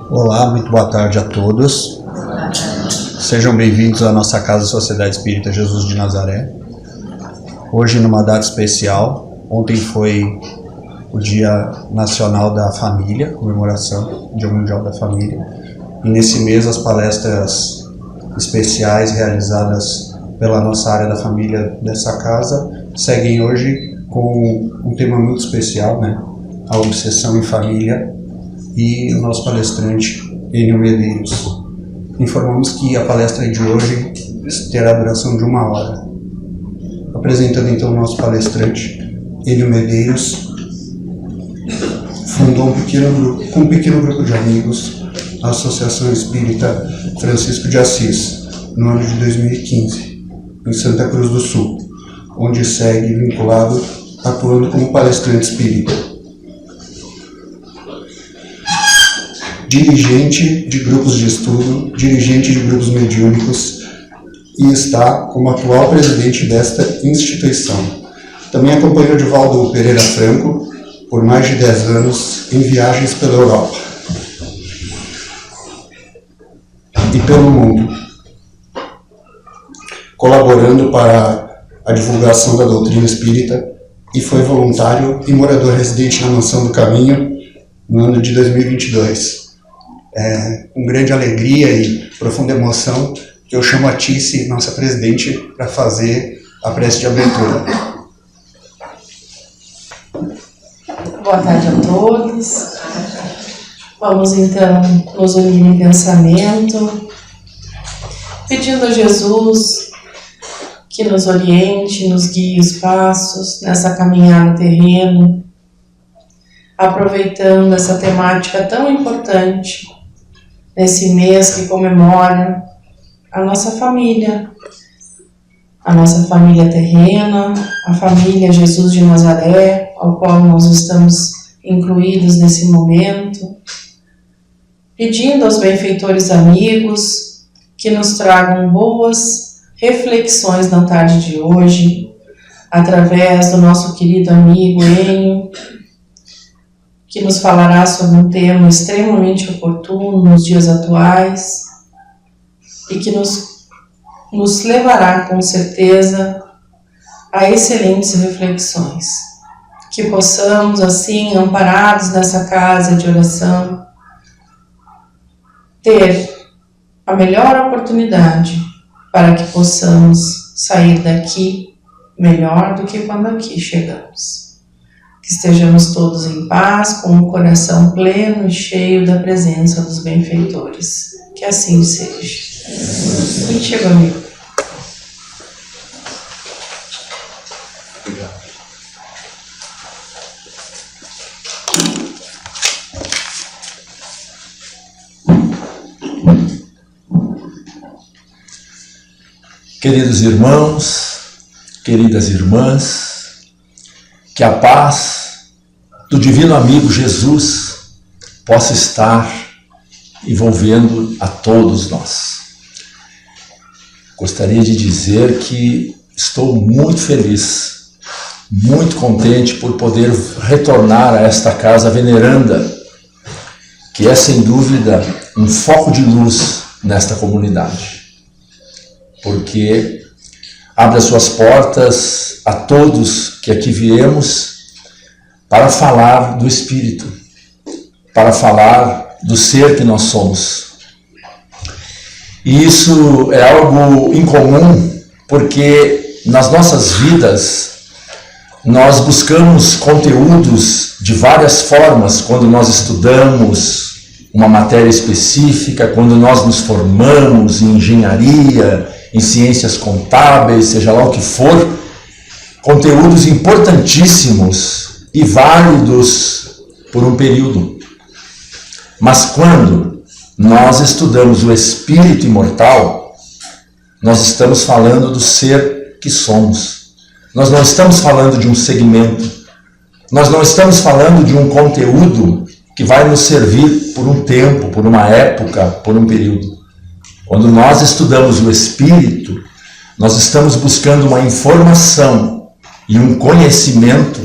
Olá, muito boa tarde a todos. Sejam bem-vindos à nossa Casa Sociedade Espírita Jesus de Nazaré. Hoje, numa data especial, ontem foi o Dia Nacional da Família, comemoração, Dia Mundial da Família. E nesse mês, as palestras especiais realizadas pela nossa área da família dessa casa seguem hoje com um tema muito especial, né? A obsessão em família. E o nosso palestrante, Enio Medeiros. Informamos que a palestra de hoje terá duração de 1 hora. Apresentando então o nosso palestrante, Enio Medeiros, fundou com um pequeno grupo de amigos a Associação Espírita Francisco de Assis, no ano de 2015, em Santa Cruz do Sul, onde segue vinculado, atuando como palestrante espírita. Dirigente de grupos de estudo, dirigente de grupos mediúnicos e está como atual presidente desta instituição. Também acompanhou Divaldo Pereira Franco por mais de 10 anos em viagens pela Europa e pelo mundo, colaborando para a divulgação da doutrina espírita, e foi voluntário e morador residente na Mansão do Caminho no ano de 2022. Com grande alegria e profunda emoção que eu chamo a Tice, nossa presidente, para fazer a prece de abertura. Boa tarde a todos. Vamos então nos unir em pensamento, pedindo a Jesus que nos oriente, nos guie os passos nessa caminhada terrena, aproveitando essa temática tão importante nesse mês que comemora a nossa família terrena, a família Jesus de Nazaré, ao qual nós estamos incluídos nesse momento, pedindo aos benfeitores amigos que nos tragam boas reflexões na tarde de hoje, através do nosso querido amigo Enio, que nos falará sobre um tema extremamente oportuno nos dias atuais e que nos levará com certeza a excelentes reflexões. Que possamos, assim, amparados nessa casa de oração, ter a melhor oportunidade para que possamos sair daqui melhor do que quando aqui chegamos. Que estejamos todos em paz, com o coração pleno e cheio da presença dos benfeitores. Que assim seja. Contigo, amigo. Obrigado. Queridos irmãos, queridas irmãs, que a paz do divino amigo Jesus possa estar envolvendo a todos nós. Gostaria de dizer que estou muito feliz, muito contente por poder retornar a esta casa veneranda, que é sem dúvida um foco de luz nesta comunidade, porque abre as suas portas a todos que aqui viemos para falar do Espírito, para falar do ser que nós somos. E isso é algo incomum, porque nas nossas vidas nós buscamos conteúdos de várias formas quando nós estudamos uma matéria específica, quando nós nos formamos em engenharia, em ciências contábeis, seja lá o que for, conteúdos importantíssimos e válidos por um período. Mas quando nós estudamos o Espírito imortal, nós estamos falando do ser que somos. Nós não estamos falando de um segmento. Nós não estamos falando de um conteúdo que vai nos servir por um tempo, por uma época, por um período. Quando nós estudamos o Espírito, nós estamos buscando uma informação e um conhecimento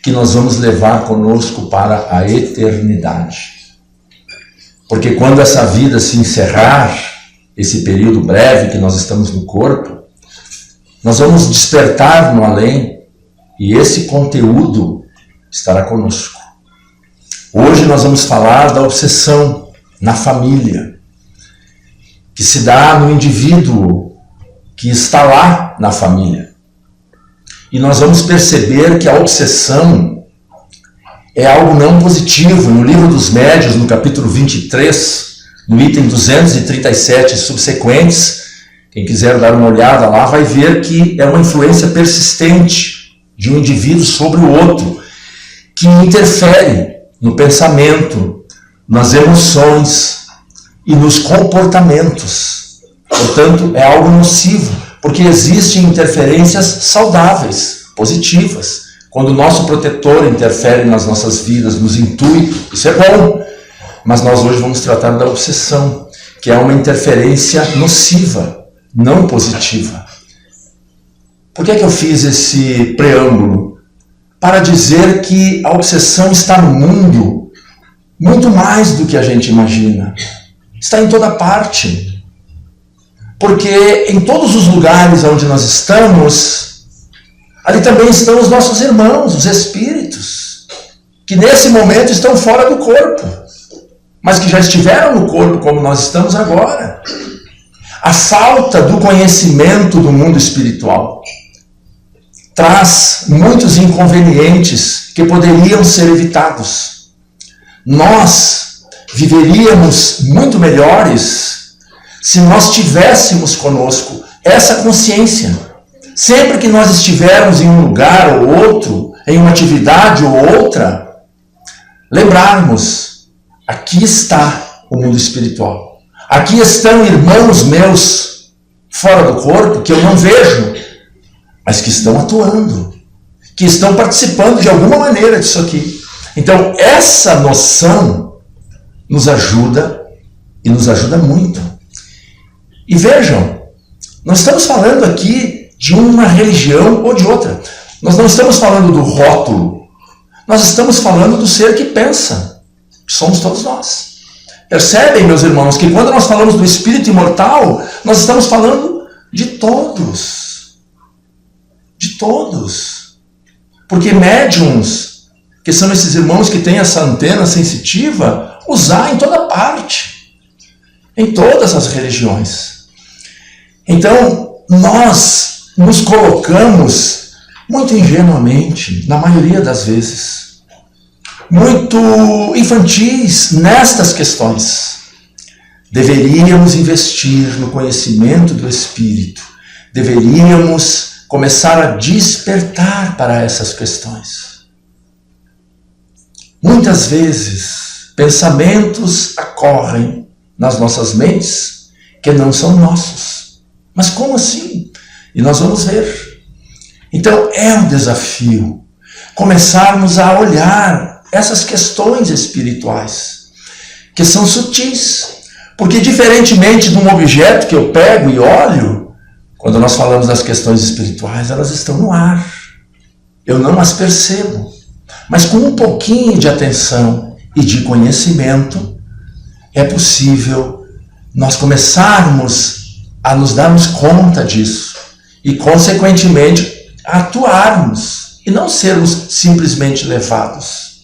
que nós vamos levar conosco para a eternidade. Porque quando essa vida se encerrar, esse período breve que nós estamos no corpo, nós vamos despertar no além e esse conteúdo estará conosco. Hoje nós vamos falar da obsessão na família, que se dá no indivíduo que está lá na família. E nós vamos perceber que a obsessão é algo não positivo. No livro dos Médiuns, no capítulo 23, no item 237 e subsequentes, quem quiser dar uma olhada lá vai ver que é uma influência persistente de um indivíduo sobre o outro, que interfere no pensamento, nas emoções e nos comportamentos. Portanto, é algo nocivo, porque existem interferências saudáveis, positivas. Quando o nosso protetor interfere nas nossas vidas, nos intui, isso é bom. Mas nós hoje vamos tratar da obsessão, que é uma interferência nociva, não positiva. Por que eu fiz esse preâmbulo? Para dizer que a obsessão está no mundo muito mais do que a gente imagina. Está em toda parte. Porque em todos os lugares onde nós estamos, ali também estão os nossos irmãos, os espíritos, que nesse momento estão fora do corpo, mas que já estiveram no corpo como nós estamos agora. A falta do conhecimento do mundo espiritual traz muitos inconvenientes que poderiam ser evitados. Nós viveríamos muito melhores se nós tivéssemos conosco essa consciência. Sempre que nós estivermos em um lugar ou outro, em uma atividade ou outra, lembrarmos, aqui está o mundo espiritual. Aqui estão irmãos meus fora do corpo que eu não vejo, mas que estão atuando, que estão participando de alguma maneira disso aqui. Então, essa noção nos ajuda e nos ajuda muito. E vejam, nós estamos falando aqui de uma religião ou de outra. Nós não estamos falando do rótulo. Nós estamos falando do ser que pensa. Que somos todos nós. Percebem, meus irmãos, que quando nós falamos do espírito imortal, nós estamos falando de todos. De todos. Porque médiuns, que são esses irmãos que têm essa antena sensitiva, os há em toda parte. Em todas as religiões. Então, nós nos colocamos muito ingenuamente, na maioria das vezes, muito infantis nestas questões. Deveríamos investir no conhecimento do Espírito. Deveríamos começar a despertar para essas questões. Muitas vezes, pensamentos ocorrem nas nossas mentes que não são nossos. Mas como assim? E nós vamos ver. Então é um desafio começarmos a olhar essas questões espirituais, que são sutis. Porque diferentemente de um objeto que eu pego e olho, quando nós falamos das questões espirituais, elas estão no ar. Eu não as percebo. Mas com um pouquinho de atenção e de conhecimento, é possível nós começarmos a nos darmos conta disso e, consequentemente, a atuarmos e não sermos simplesmente levados.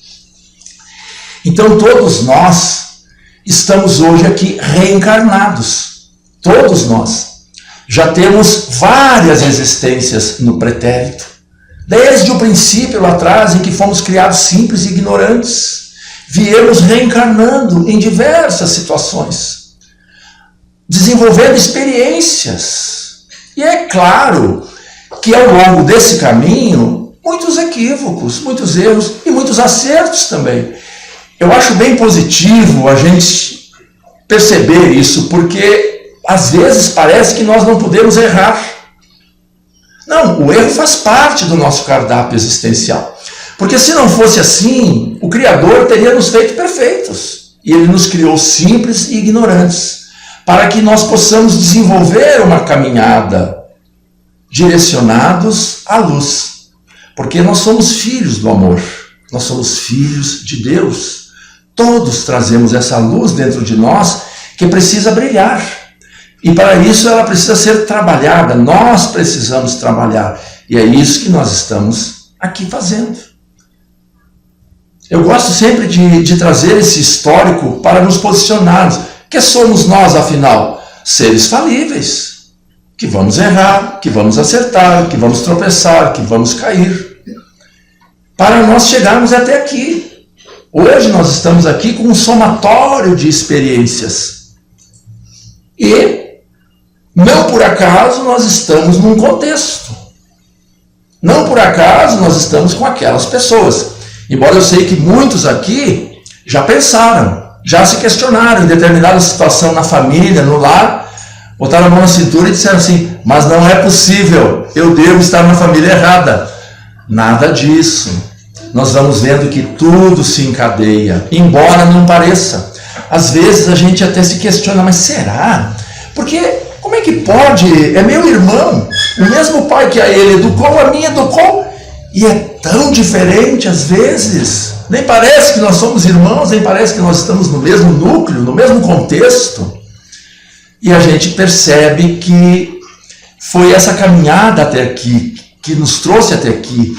Então, todos nós estamos hoje aqui reencarnados. Todos nós. Já temos várias existências no pretérito. Desde o princípio lá atrás, em que fomos criados simples e ignorantes, viemos reencarnando em diversas situações, desenvolvendo experiências. E é claro que ao longo desse caminho, muitos equívocos, muitos erros e muitos acertos também. Eu acho bem positivo a gente perceber isso, porque às vezes parece que nós não podemos errar. Não, o erro faz parte do nosso cardápio existencial. Porque se não fosse assim, o Criador teria nos feito perfeitos. E Ele nos criou simples e ignorantes, para que nós possamos desenvolver uma caminhada direcionados à luz. Porque nós somos filhos do amor, nós somos filhos de Deus. Todos trazemos essa luz dentro de nós que precisa brilhar. E para isso ela precisa ser trabalhada. Nós precisamos trabalhar. E é isso que nós estamos aqui fazendo. Eu gosto sempre de trazer esse histórico para nos posicionarmos. Que somos nós, afinal? Seres falíveis. Que vamos errar, que vamos acertar, que vamos tropeçar, que vamos cair. Para nós chegarmos até aqui. Hoje nós estamos aqui com um somatório de experiências. E, não por acaso, nós estamos num contexto. Não por acaso nós estamos com aquelas pessoas. Embora eu sei que muitos aqui já pensaram, já se questionaram em determinada situação na família, no lar, botaram a mão na cintura e disseram assim, mas não é possível, eu devo estar na família errada. Nada disso. Nós vamos vendo que tudo se encadeia, embora não pareça. Às vezes a gente até se questiona, mas será? Porque como é que pode? É meu irmão, o mesmo pai que a ele educou, a mim educou, e é tão diferente às vezes. Nem parece que nós somos irmãos, nem parece que nós estamos no mesmo núcleo, no mesmo contexto. E a gente percebe que foi essa caminhada até aqui, que nos trouxe até aqui,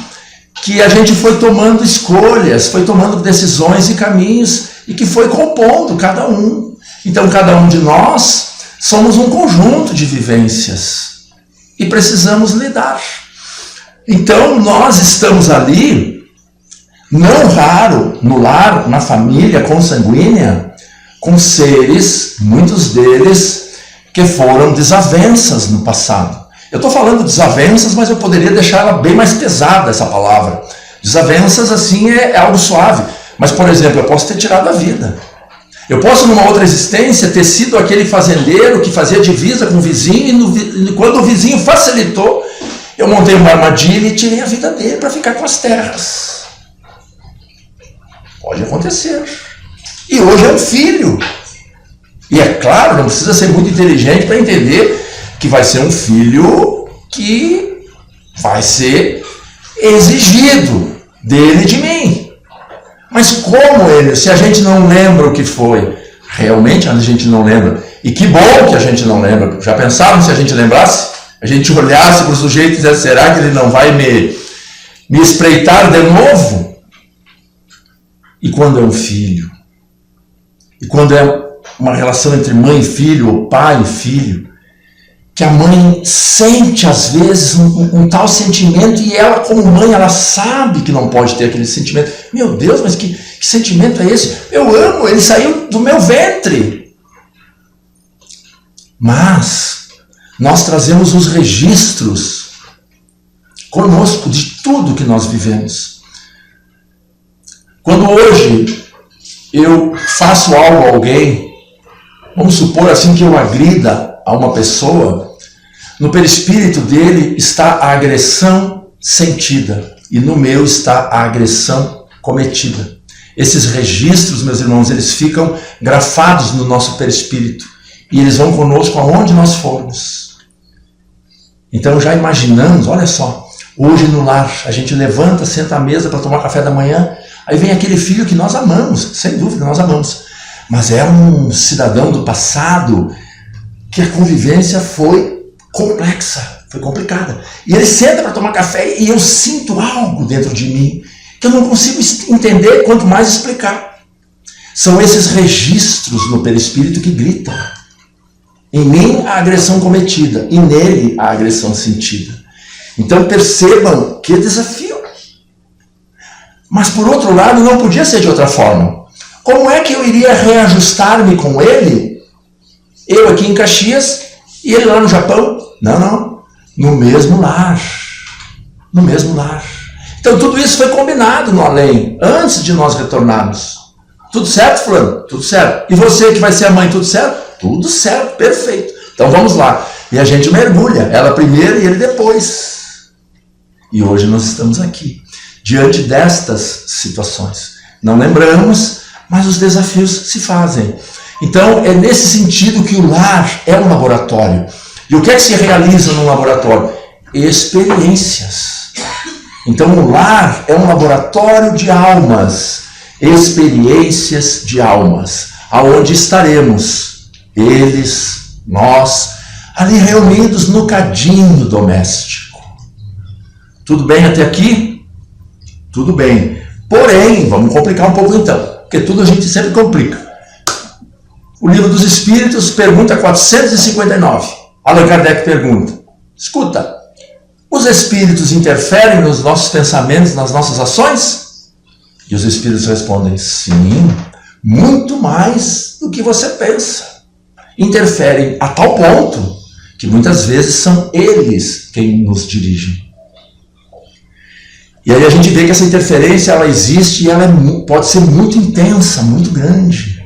que a gente foi tomando escolhas, foi tomando decisões e caminhos, e que foi compondo cada um. Então cada um de nós somos um conjunto de vivências, e precisamos lidar. Então nós estamos ali, não raro, no lar, na família consanguínea, com seres, muitos deles, que foram desavenças no passado. Eu estou falando desavenças, mas eu poderia deixar ela bem mais pesada, essa palavra. Desavenças, assim, é algo suave. Mas, por exemplo, eu posso ter tirado a vida. Eu posso, numa outra existência, ter sido aquele fazendeiro que fazia divisa com o vizinho, e quando o vizinho facilitou, eu montei uma armadilha e tirei a vida dele para ficar com as terras. Pode acontecer. E hoje é um filho. E é claro, não precisa ser muito inteligente para entender que vai ser um filho que vai ser exigido dele e de mim. Mas como ele, se a gente não lembra o que foi, realmente a gente não lembra. E que bom que a gente não lembra. Já pensaram se a gente lembrasse? A gente olhasse para o sujeito e dissesse, será que ele não vai me espreitar de novo? E quando é um filho? E quando é uma relação entre mãe e filho, ou pai e filho, que a mãe sente às vezes um tal sentimento, e ela como mãe, ela sabe que não pode ter aquele sentimento. Meu Deus, mas que sentimento é esse? Eu amo, ele saiu do meu ventre. Mas nós trazemos os registros conosco de tudo que nós vivemos. Quando hoje eu faço algo a alguém, vamos supor assim que eu agrida a uma pessoa, no perispírito dele está a agressão sentida e no meu está a agressão cometida. Esses registros, meus irmãos, eles ficam grafados no nosso perispírito e eles vão conosco aonde nós formos. Então já imaginamos, olha só, hoje no lar a gente levanta, senta à mesa para tomar café da manhã, aí vem aquele filho que nós amamos, sem dúvida nós amamos, mas é um cidadão do passado que a convivência foi complexa, foi complicada. E ele senta para tomar café e eu sinto algo dentro de mim que eu não consigo entender, quanto mais explicar. São esses registros no perispírito que gritam. Em mim a agressão cometida e nele a agressão sentida. Então percebam que desafio. Mas por outro lado não podia ser de outra forma. Como é que eu iria reajustar-me com ele? Eu aqui em Caxias e ele lá no Japão? Não. No mesmo lar. No mesmo lar. Então tudo isso foi combinado no além, antes de nós retornarmos. Tudo certo, fulano? Tudo certo. E você que vai ser a mãe, tudo certo? Tudo certo, perfeito. Então vamos lá. E a gente mergulha, ela primeiro e ele depois. E hoje nós estamos aqui, diante destas situações. Não lembramos, mas os desafios se fazem. Então é nesse sentido que o lar é um laboratório. E o que é que se realiza num laboratório? Experiências. Então o lar é um laboratório de almas. experiências de almas, aonde estaremos, eles, nós, ali reunidos no cadinho doméstico. Tudo bem até aqui? Tudo bem. Porém, vamos complicar um pouco então, porque tudo a gente sempre complica. O Livro dos Espíritos, pergunta 459. Allan Kardec pergunta, escuta, os espíritos interferem nos nossos pensamentos, nas nossas ações? E os espíritos respondem, sim, muito mais do que você pensa. Interferem a tal ponto que muitas vezes são eles quem nos dirigem. E aí a gente vê que essa interferência ela existe e ela pode ser muito intensa, muito grande.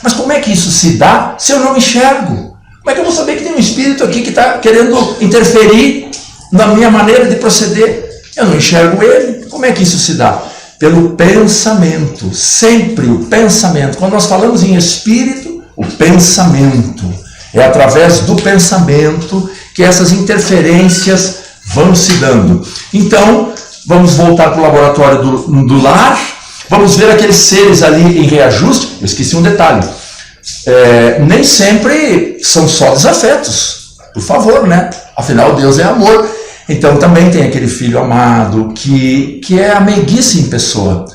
Mas como é que isso se dá se eu não enxergo? Como é que eu vou saber que tem um espírito aqui que está querendo interferir na minha maneira de proceder? Eu não enxergo ele. Como é que isso se dá? Pelo pensamento. Sempre o pensamento. Quando nós falamos em espírito, o pensamento. É através do pensamento que essas interferências vão se dando. Então, vamos voltar para o laboratório do lar. Vamos ver aqueles seres ali em reajuste. Eu esqueci um detalhe. Nem sempre são só desafetos. Por favor, né? Afinal, Deus é amor. Então também tem aquele filho amado que é a meiguice em pessoa.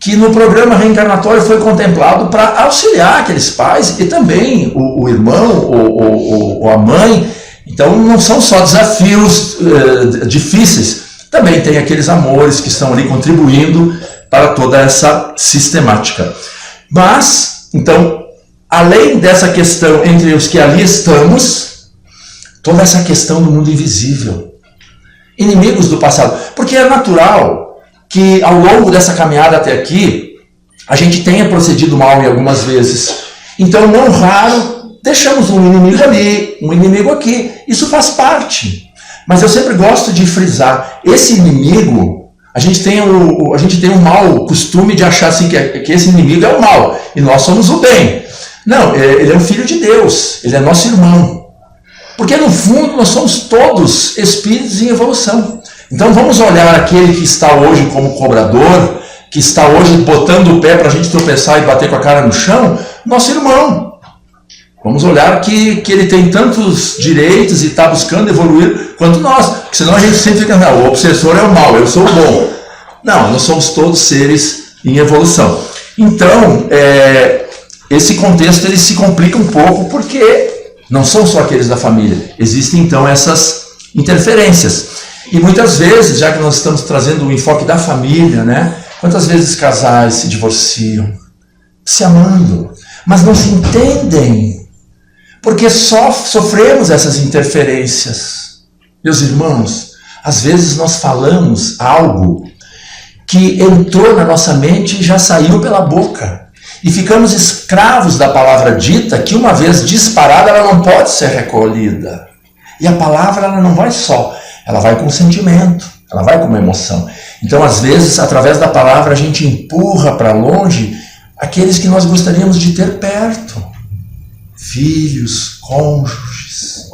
Que no programa reencarnatório foi contemplado para auxiliar aqueles pais e também o irmão ou a mãe. Então não são só desafios difíceis. Também tem aqueles amores que estão ali contribuindo para toda essa sistemática. Mas, então, além dessa questão entre os que ali estamos, toda essa questão do mundo invisível. Inimigos do passado. Porque é natural que ao longo dessa caminhada até aqui, a gente tenha procedido mal em algumas vezes. Então, não raro, deixamos um inimigo ali, um inimigo aqui. Isso faz parte. Mas eu sempre gosto de frisar, esse inimigo... A gente tem um mau costume de achar assim, que esse inimigo é o mal e nós somos o bem. Não, ele é um filho de Deus, ele é nosso irmão. Porque no fundo nós somos todos espíritos em evolução. Então vamos olhar aquele que está hoje como cobrador, que está hoje botando o pé para a gente tropeçar e bater com a cara no chão, nosso irmão. Vamos olhar que ele tem tantos direitos e está buscando evoluir quanto nós. Porque senão a gente sempre fica, não, o obsessor é o mal, eu sou o bom. Não, nós somos todos seres em evolução. Então, esse contexto ele se complica um pouco porque não são só aqueles da família. Existem então essas interferências. E muitas vezes, já que nós estamos trazendo o enfoque da família, né? Quantas vezes casais se divorciam, se amando, mas não se entendem. Porque só sofremos essas interferências. Meus irmãos, às vezes nós falamos algo que entrou na nossa mente e já saiu pela boca. E ficamos escravos da palavra dita, que uma vez disparada ela não pode ser recolhida. E a palavra ela não vai só, ela vai com sentimento, ela vai com uma emoção. Então às vezes através da palavra a gente empurra para longe aqueles que nós gostaríamos de ter perto. Filhos, cônjuges.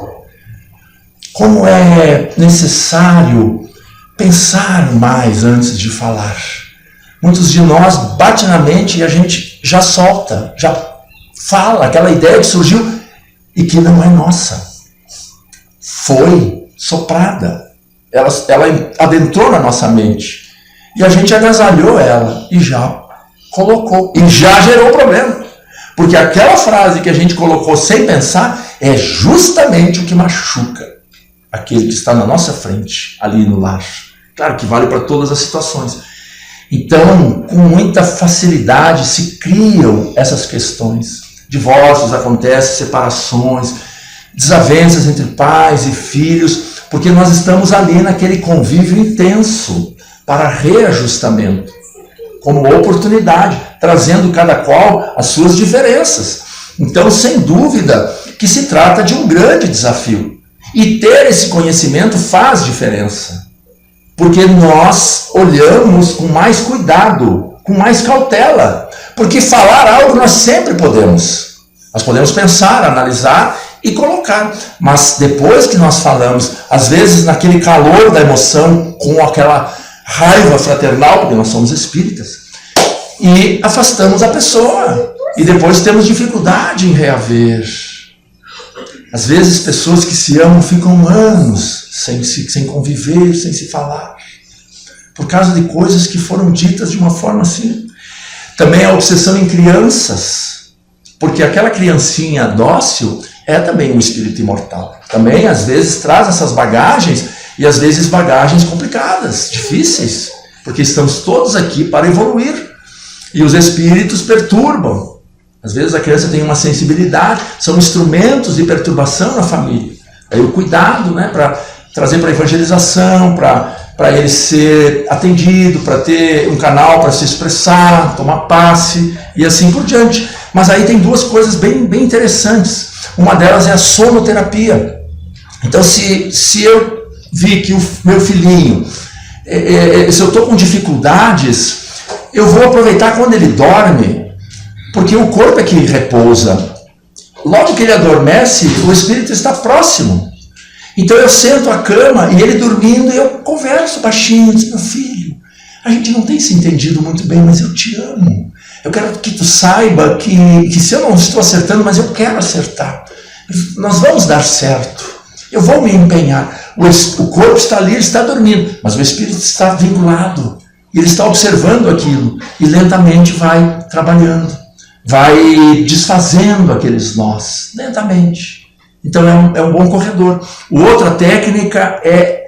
Como é necessário pensar mais antes de falar. Muitos de nós bate na mente e a gente já solta, já fala aquela ideia que surgiu e que não é nossa. Foi soprada. Ela adentrou na nossa mente. E a gente agasalhou ela e já colocou. E já gerou problema. Porque aquela frase que a gente colocou sem pensar é justamente o que machuca aquele que está na nossa frente, ali no lar. Claro que vale para todas as situações. Então, com muita facilidade se criam essas questões. Divórcios acontecem, separações, desavenças entre pais e filhos, porque nós estamos ali naquele convívio intenso para reajustamento, como oportunidade, trazendo cada qual as suas diferenças. Então, sem dúvida, que se trata de um grande desafio. E ter esse conhecimento faz diferença. Porque nós olhamos com mais cuidado, com mais cautela. Porque falar algo nós sempre podemos. Nós podemos pensar, analisar e colocar. Mas depois que nós falamos, às vezes naquele calor da emoção, com aquela raiva fraternal, porque nós somos espíritas, e afastamos a pessoa. E depois temos dificuldade em reaver. Às vezes pessoas que se amam ficam anos sem conviver, sem se falar, por causa de coisas que foram ditas de uma forma assim. Também a obsessão em crianças, porque aquela criancinha dócil é também um espírito imortal. Também às vezes traz essas bagagens, e às vezes bagagens complicadas, difíceis, porque estamos todos aqui para evoluir. E os espíritos perturbam. Às vezes a criança tem uma sensibilidade, são instrumentos de perturbação na família. Aí o cuidado, né, para trazer para a evangelização, para ele ser atendido, para ter um canal para se expressar, tomar passe e assim por diante. Mas aí tem duas coisas bem interessantes. Uma delas é a sonoterapia. Então se eu vi que o meu filhinho, se eu estou com dificuldades, eu vou aproveitar quando ele dorme, porque o corpo é que repousa. Logo que ele adormece, o espírito está próximo. Então eu sento à cama e ele dormindo, eu converso baixinho, digo: meu filho, a gente não tem se entendido muito bem, mas eu te amo. Eu quero que tu saiba que se eu não estou acertando, mas eu quero acertar. Nós vamos dar certo. Eu vou me empenhar. O corpo está ali, ele está dormindo, mas o espírito está vinculado. Ele está observando aquilo e lentamente vai trabalhando. Vai desfazendo aqueles nós, lentamente. Então é um bom corredor. Outra técnica é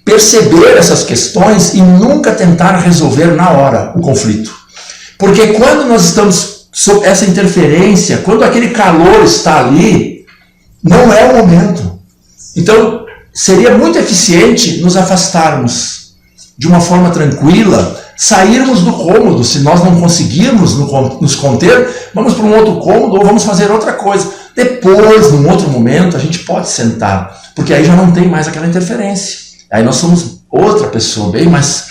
perceber essas questões e nunca tentar resolver na hora o conflito. Porque quando nós estamos sob essa interferência, quando aquele calor está ali, não é o momento. Então seria muito eficiente nos afastarmos de uma forma tranquila, sairmos do cômodo. Se nós não conseguirmos nos conter, vamos para um outro cômodo ou vamos fazer outra coisa. Depois, num outro momento, a gente pode sentar, porque aí já não tem mais aquela interferência. Aí nós somos outra pessoa, bem mais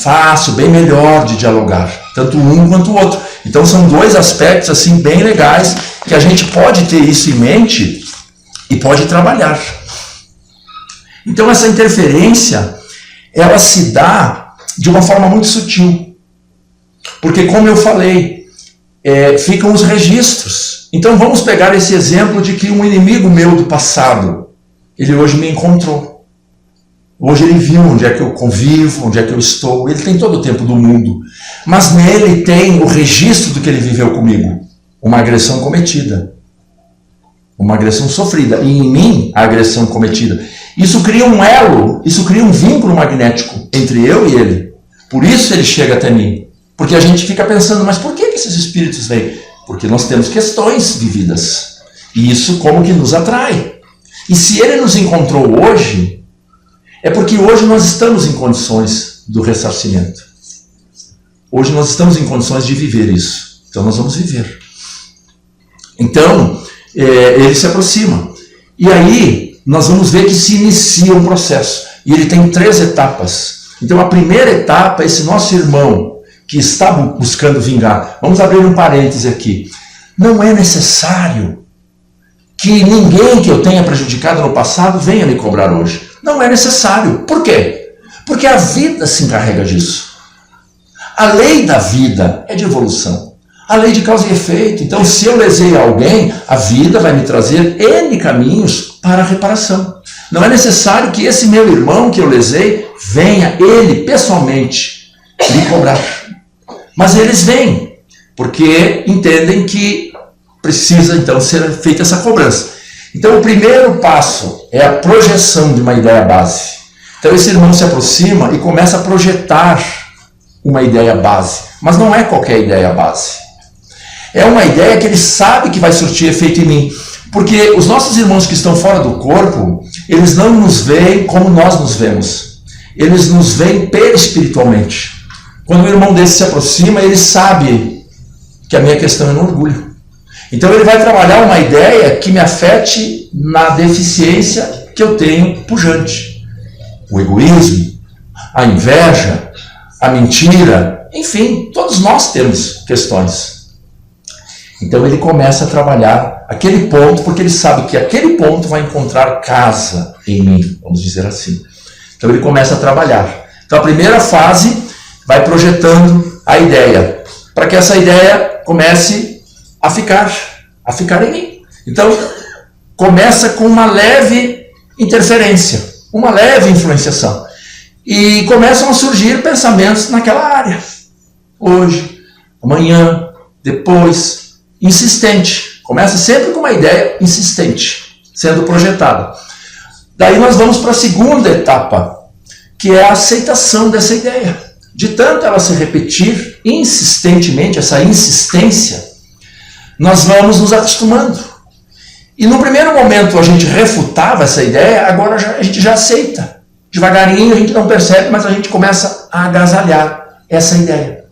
fácil, bem melhor de dialogar, tanto um quanto o outro. Então são dois aspectos assim bem legais que a gente pode ter isso em mente e pode trabalhar. Então essa interferência, ela se dá de uma forma muito sutil. Porque, como eu falei, ficam os registros. Então vamos pegar esse exemplo de que um inimigo meu do passado, ele hoje me encontrou. Hoje ele viu onde é que eu convivo, onde é que eu estou. Ele tem todo o tempo do mundo. Mas nele tem o registro do que ele viveu comigo. Uma agressão cometida. Uma agressão sofrida. E em mim, a agressão cometida. Isso cria um elo, isso cria um vínculo magnético entre eu e ele. Por isso ele chega até mim. Porque a gente fica pensando, mas por que esses espíritos vêm? Porque nós temos questões vividas. E isso como que nos atrai. E se ele nos encontrou hoje, é porque hoje nós estamos em condições do ressarcimento. Hoje nós estamos em condições de viver isso. Então nós vamos viver. Então, ele se aproxima. E aí, nós vamos ver que se inicia um processo. E ele tem 3 etapas. Então a primeira etapa é esse nosso irmão que está buscando vingar. Vamos abrir um parêntese aqui. Não é necessário que ninguém que eu tenha prejudicado no passado venha me cobrar hoje. Não é necessário. Por quê? Porque a vida se encarrega disso. A lei da vida é de evolução. A lei de causa e efeito. Então, se eu lesei alguém, a vida vai me trazer N caminhos para a reparação. Não é necessário que esse meu irmão que eu lesei venha, ele pessoalmente, me cobrar. Mas eles vêm, porque entendem que precisa então ser feita essa cobrança. Então o primeiro passo é a projeção de uma ideia base. Então esse irmão se aproxima e começa a projetar uma ideia base. Mas não é qualquer ideia base. É uma ideia que ele sabe que vai surtir efeito em mim. Porque os nossos irmãos que estão fora do corpo, eles não nos veem como nós nos vemos. Eles nos veem perispiritualmente. Quando o irmão desse se aproxima, ele sabe que a minha questão é no orgulho. Então ele vai trabalhar uma ideia que me afete na deficiência que eu tenho pujante. O egoísmo, a inveja, a mentira, enfim, todos nós temos questões. Então ele começa a trabalhar aquele ponto, porque ele sabe que aquele ponto vai encontrar casa em mim, vamos dizer assim. Então ele começa a trabalhar. Então a primeira fase vai projetando a ideia, para que essa ideia comece a ficar em mim. Então, começa com uma leve interferência, uma leve influenciação. E começam a surgir pensamentos naquela área. Hoje, amanhã, depois, insistente. Começa sempre com uma ideia insistente, sendo projetada. Daí nós vamos para a segunda etapa, que é a aceitação dessa ideia. De tanto ela se repetir insistentemente, essa insistência, nós vamos nos acostumando. E no primeiro momento a gente refutava essa ideia, agora a gente já aceita. Devagarinho, a gente não percebe, mas a gente começa a agasalhar essa ideia.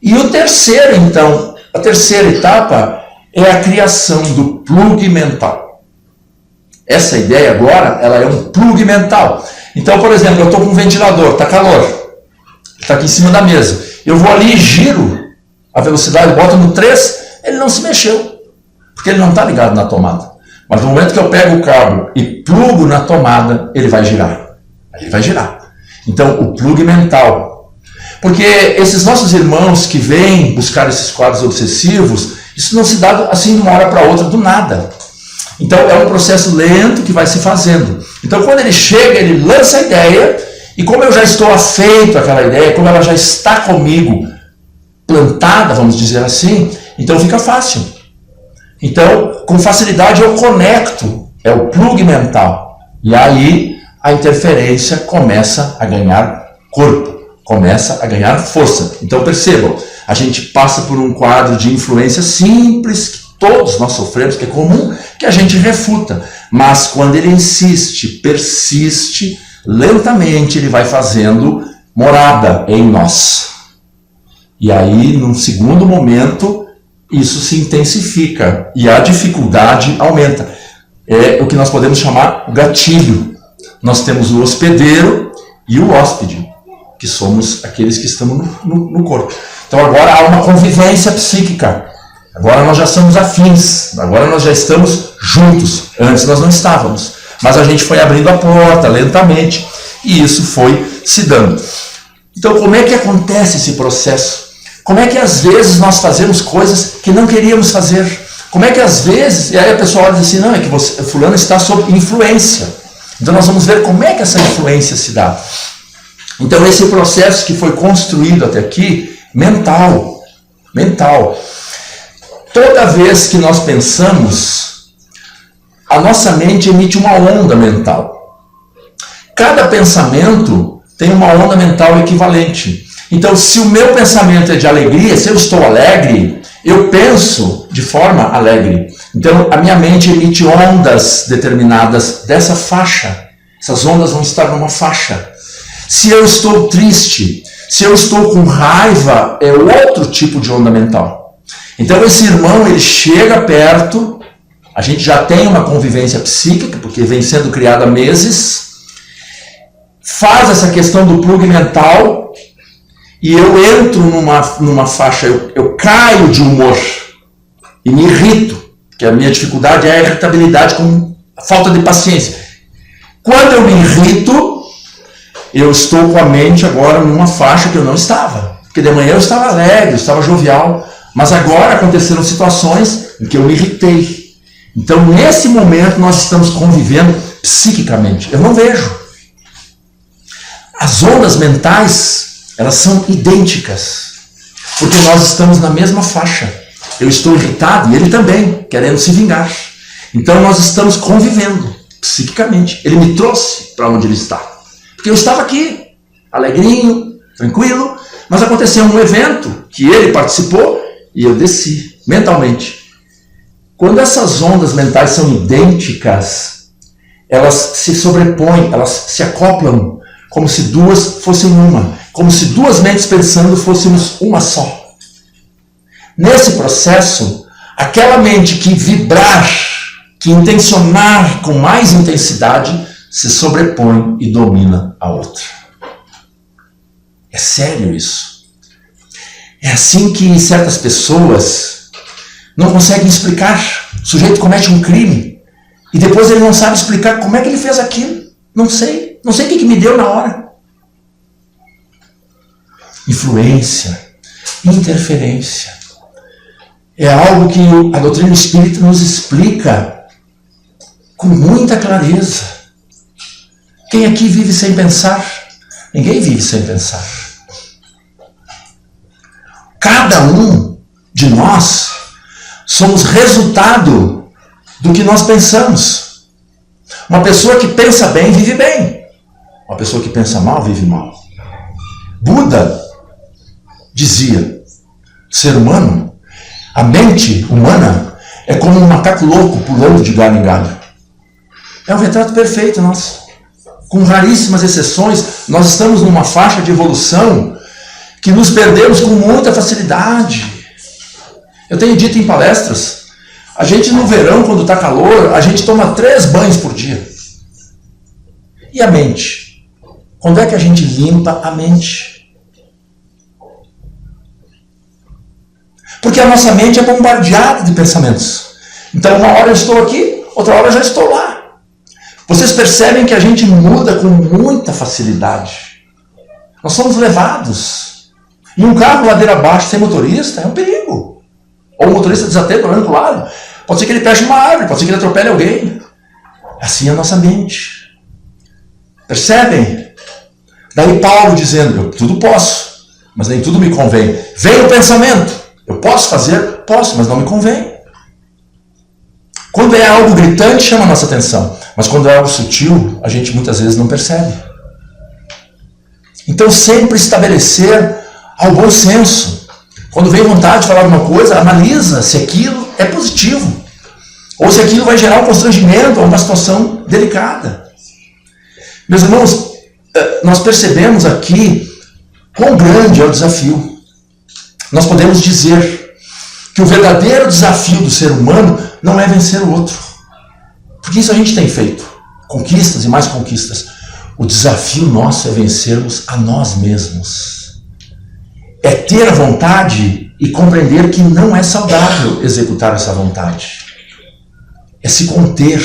E o terceiro, então, a terceira etapa é a criação do plug mental. Essa ideia agora, ela é um plug mental. Então, por exemplo, eu estou com um ventilador, está calor, está aqui em cima da mesa. Eu vou ali e giro a velocidade, boto no 3, ele não se mexeu, porque ele não está ligado na tomada. Mas no momento que eu pego o cabo e plugo na tomada, ele vai girar. Ele vai girar. Então, o plug mental. Porque esses nossos irmãos que vêm buscar esses quadros obsessivos, isso não se dá assim de uma hora para outra, do nada. Então, é um processo lento que vai se fazendo. Então, quando ele chega, ele lança a ideia, e como eu já estou afeito àquela ideia, como ela já está comigo, plantada, vamos dizer assim, então fica fácil. Então, com facilidade eu conecto, é o plug mental. E aí a interferência começa a ganhar corpo, começa a ganhar força. Então percebam, a gente passa por um quadro de influência simples, que todos nós sofremos, que é comum, que a gente refuta. Mas quando ele insiste, persiste, lentamente ele vai fazendo morada em nós. E aí, num segundo momento, isso se intensifica e a dificuldade aumenta. É o que nós podemos chamar gatilho. Nós temos o hospedeiro e o hóspede, que somos aqueles que estamos no corpo. Então agora há uma convivência psíquica. Agora nós já somos afins. Agora nós já estamos juntos. Antes nós não estávamos. Mas a gente foi abrindo a porta lentamente e isso foi se dando. Então como é que acontece esse processo? Como é que às vezes nós fazemos coisas que não queríamos fazer? Como é que às vezes, e aí a pessoa diz assim, não, é que fulano está sob influência. Então nós vamos ver como é que essa influência se dá. Então esse processo que foi construído até aqui, mental. Toda vez que nós pensamos, a nossa mente emite uma onda mental. Cada pensamento tem uma onda mental equivalente. Então se o meu pensamento é de alegria, se eu estou alegre, eu penso de forma alegre. Então a minha mente emite ondas determinadas dessa faixa. Essas ondas vão estar numa faixa. Se eu estou triste, se eu estou com raiva, é outro tipo de onda mental. Então esse irmão, ele chega perto, a gente já tem uma convivência psíquica, porque vem sendo criada há meses, faz essa questão do plug mental, e eu entro numa faixa, eu caio de humor, e me irrito, porque a minha dificuldade é a irritabilidade com a falta de paciência. Quando eu me irrito, eu estou com a mente agora numa faixa que eu não estava. Porque de manhã eu estava alegre, eu estava jovial, mas agora aconteceram situações em que eu me irritei. Então nesse momento nós estamos convivendo psiquicamente. Eu não vejo. As ondas mentais, elas são idênticas, porque nós estamos na mesma faixa. Eu estou irritado e ele também, querendo se vingar. Então nós estamos convivendo psiquicamente. Ele me trouxe para onde ele está. Porque eu estava aqui, alegrinho, tranquilo, mas aconteceu um evento que ele participou e eu desci mentalmente. Quando essas ondas mentais são idênticas, elas se sobrepõem, elas se acoplam, como se duas fossem uma, como se duas mentes pensando fôssemos uma só. Nesse processo, aquela mente que vibrar, que intencionar com mais intensidade, se sobrepõe e domina a outra. É sério isso. É assim que certas pessoas não conseguem explicar. O sujeito comete um crime e depois ele não sabe explicar como é que ele fez aquilo. Não sei o que me deu na hora. Influência. interferência. É algo que a doutrina espírita nos explica com muita clareza. Quem aqui vive sem pensar? Ninguém vive sem pensar. Cada um de nós somos resultado do que nós pensamos. Uma pessoa que pensa bem, vive bem. Uma pessoa que pensa mal, vive mal. Buda dizia, ser humano, a mente humana é como um macaco louco pulando de galho em galho. É um retrato perfeito nosso. Com raríssimas exceções, nós estamos numa faixa de evolução que nos perdemos com muita facilidade. Eu tenho dito em palestras, a gente no verão, quando está calor, a gente toma 3 banhos por dia. E a mente? Quando é que a gente limpa a mente? Porque a nossa mente é bombardeada de pensamentos. Então uma hora eu estou aqui, outra hora eu já estou lá. Vocês percebem que a gente muda com muita facilidade. Nós somos levados. E um carro ladeira abaixo sem motorista é um perigo. Ou o motorista desatento olhando para o lado. Pode ser que ele feche uma árvore, pode ser que ele atropele alguém. Assim é a nossa mente. Percebem? Daí Paulo dizendo, eu tudo posso, mas nem tudo me convém. Vem o pensamento. Eu posso fazer? Posso, mas não me convém. Quando é algo gritante, chama a nossa atenção. Mas quando é algo sutil, a gente muitas vezes não percebe. Então sempre estabelecer ao bom senso. Quando vem vontade de falar alguma coisa, analisa se aquilo é positivo. Ou se aquilo vai gerar um constrangimento ou uma situação delicada. Meus irmãos, nós percebemos aqui quão grande é o desafio. Nós podemos dizer que o verdadeiro desafio do ser humano não é vencer o outro. Porque isso a gente tem feito. Conquistas e mais conquistas. O desafio nosso é vencermos a nós mesmos. É ter a vontade e compreender que não é saudável executar essa vontade. É se conter.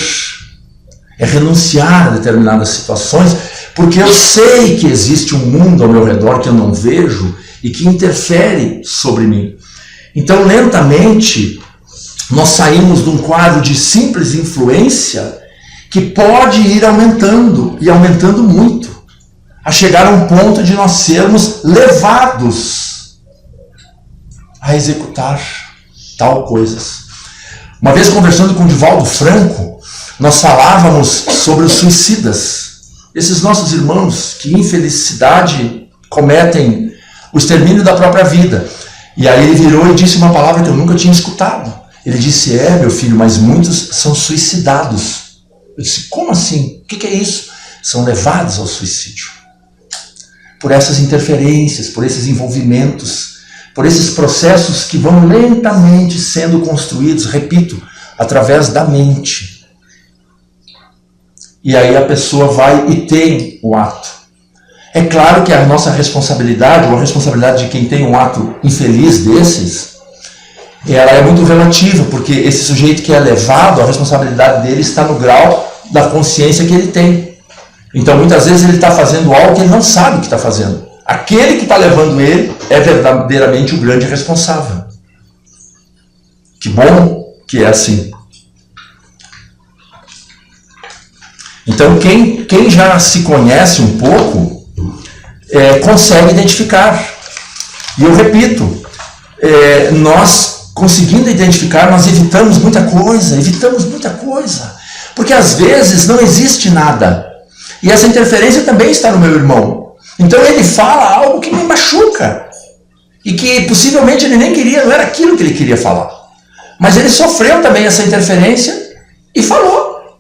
É renunciar a determinadas situações, porque eu sei que existe um mundo ao meu redor que eu não vejo e que interfere sobre mim. Então, lentamente, nós saímos de um quadro de simples influência que pode ir aumentando, e aumentando muito, a chegar a um ponto de nós sermos levados a executar tal coisas. Uma vez conversando com o Divaldo Franco, nós falávamos sobre os suicidas, esses nossos irmãos que, em infelicidade, cometem o extermínio da própria vida. E aí ele virou e disse uma palavra que eu nunca tinha escutado. Ele disse, meu filho, mas muitos são suicidados. Eu disse, como assim? O que é isso? São levados ao suicídio. Por essas interferências, por esses envolvimentos, por esses processos que vão lentamente sendo construídos, repito, através da mente. E aí a pessoa vai e tem o ato. É claro que a nossa responsabilidade, ou a responsabilidade de quem tem um ato infeliz desses, ela é muito relativa, porque esse sujeito que é levado, a responsabilidade dele está no grau da consciência que ele tem. Então muitas vezes ele está fazendo algo que ele não sabe que está fazendo. Aquele que está levando ele é verdadeiramente o grande responsável. Que bom que é assim. Então quem já se conhece um pouco, consegue identificar. E eu repito, nós conseguindo identificar, nós evitamos muita coisa. Porque às vezes não existe nada. E essa interferência também está no meu irmão. Então ele fala algo que me machuca. E que possivelmente ele nem queria, não era aquilo que ele queria falar. Mas ele sofreu também essa interferência e falou.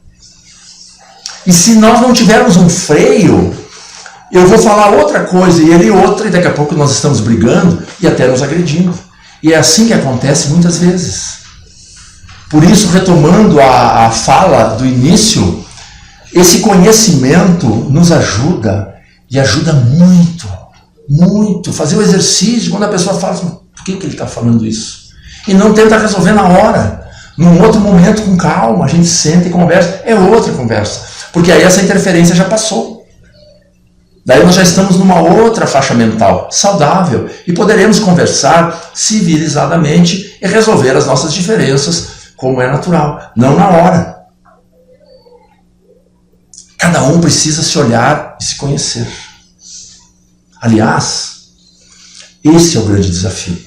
E se nós não tivermos um freio, eu vou falar outra coisa e ele outra, e daqui a pouco nós estamos brigando e até nos agredindo. E é assim que acontece muitas vezes. Por isso, retomando a fala do início, esse conhecimento nos ajuda, e ajuda muito, muito. Fazer o exercício, quando a pessoa fala, por que ele está falando isso? E não tenta resolver na hora. Num outro momento, com calma, a gente senta e conversa. É outra conversa. Porque aí essa interferência já passou. Daí nós já estamos numa outra faixa mental, saudável, e poderemos conversar civilizadamente e resolver as nossas diferenças como é natural, não na hora. Cada um precisa se olhar e se conhecer. Aliás, esse é o grande desafio.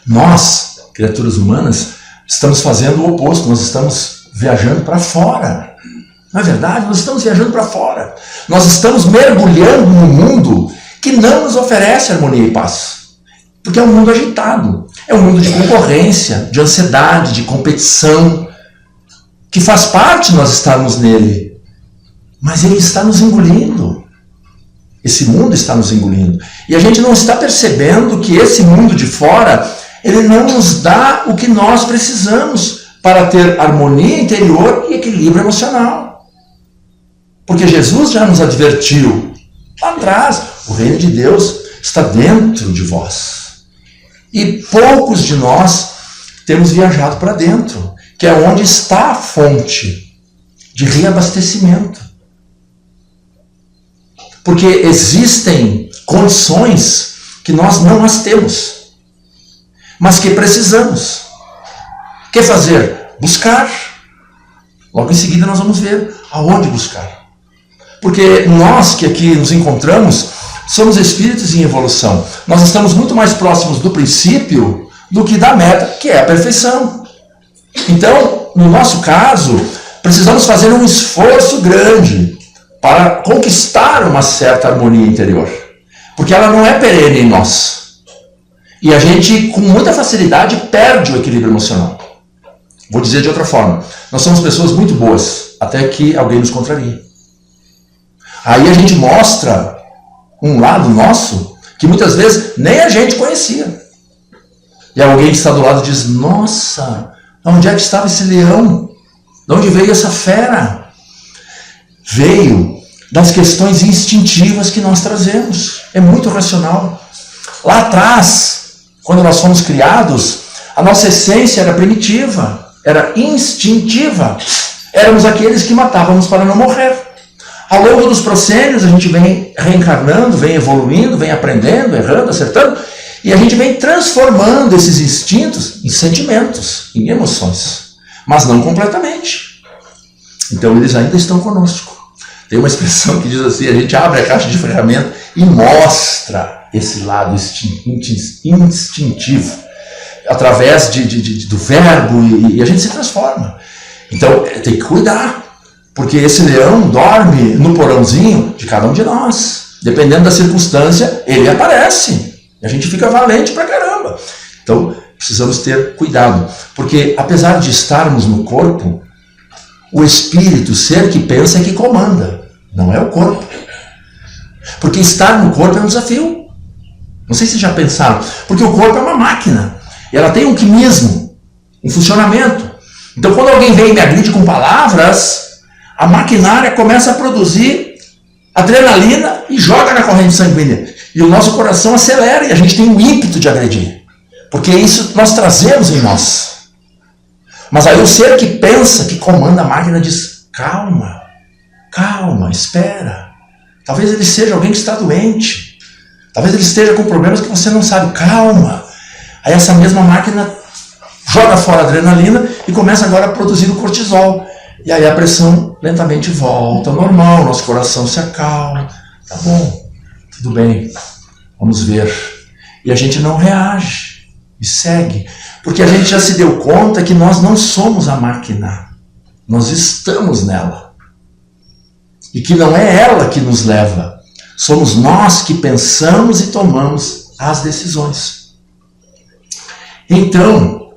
Nós, criaturas humanas, estamos fazendo o oposto, nós estamos viajando para fora. Não é verdade? Nós estamos viajando para fora. Nós estamos mergulhando num mundo que não nos oferece harmonia e paz. Porque é um mundo agitado. É um mundo de concorrência, de ansiedade, de competição, que faz parte nós estarmos nele. Mas ele está nos engolindo. Esse mundo está nos engolindo. E a gente não está percebendo que esse mundo de fora, ele não nos dá o que nós precisamos para ter harmonia interior e equilíbrio emocional. Porque Jesus já nos advertiu lá atrás, o reino de Deus está dentro de vós. E poucos de nós temos viajado para dentro, que é onde está a fonte de reabastecimento. Porque existem condições que nós não as temos, mas que precisamos. O que fazer? Buscar. Logo em seguida nós vamos ver aonde buscar. Porque nós que aqui nos encontramos somos espíritos em evolução. Nós estamos muito mais próximos do princípio do que da meta, que é a perfeição. Então, no nosso caso, precisamos fazer um esforço grande para conquistar uma certa harmonia interior. Porque ela não é perene em nós. E a gente, com muita facilidade, perde o equilíbrio emocional. Vou dizer de outra forma. Nós somos pessoas muito boas, até que alguém nos contraria. Aí a gente mostra um lado nosso que muitas vezes nem a gente conhecia. E alguém que está do lado diz, nossa, onde é que estava esse leão? De onde veio essa fera? Veio das questões instintivas que nós trazemos. É muito racional. Lá atrás, quando nós fomos criados, a nossa essência era primitiva, era instintiva. Éramos aqueles que matávamos para não morrer. Ao longo dos procênios, a gente vem reencarnando, vem evoluindo, vem aprendendo, errando, acertando, e a gente vem transformando esses instintos em sentimentos, em emoções, mas não completamente. Então eles ainda estão conosco. Tem uma expressão que diz assim, a gente abre a caixa de ferramenta e mostra esse lado instintivo, através do verbo, e a gente se transforma. Então tem que cuidar. Porque esse leão dorme no porãozinho de cada um de nós. Dependendo da circunstância, ele aparece. E a gente fica valente pra caramba. Então, precisamos ter cuidado. Porque, apesar de estarmos no corpo, o espírito, o ser que pensa, é que comanda. Não é o corpo. Porque estar no corpo é um desafio. Não sei se vocês já pensaram. Porque o corpo é uma máquina. E ela tem um quimismo, um funcionamento. Então, quando alguém vem e me agride com palavras, a maquinária começa a produzir adrenalina e joga na corrente sanguínea. E o nosso coração acelera e a gente tem o ímpeto de agredir. Porque isso nós trazemos em nós. Mas aí o ser que pensa, que comanda a máquina, diz, calma, calma, espera. Talvez ele seja alguém que está doente. Talvez ele esteja com problemas que você não sabe. Calma. Aí essa mesma máquina joga fora a adrenalina e começa agora a produzir o cortisol. E aí a pressão lentamente volta ao normal, nosso coração se acalma. Tá bom, tudo bem, vamos ver. E a gente não reage e segue. Porque a gente já se deu conta que nós não somos a máquina. Nós estamos nela. E que não é ela que nos leva. Somos nós que pensamos e tomamos as decisões. Então,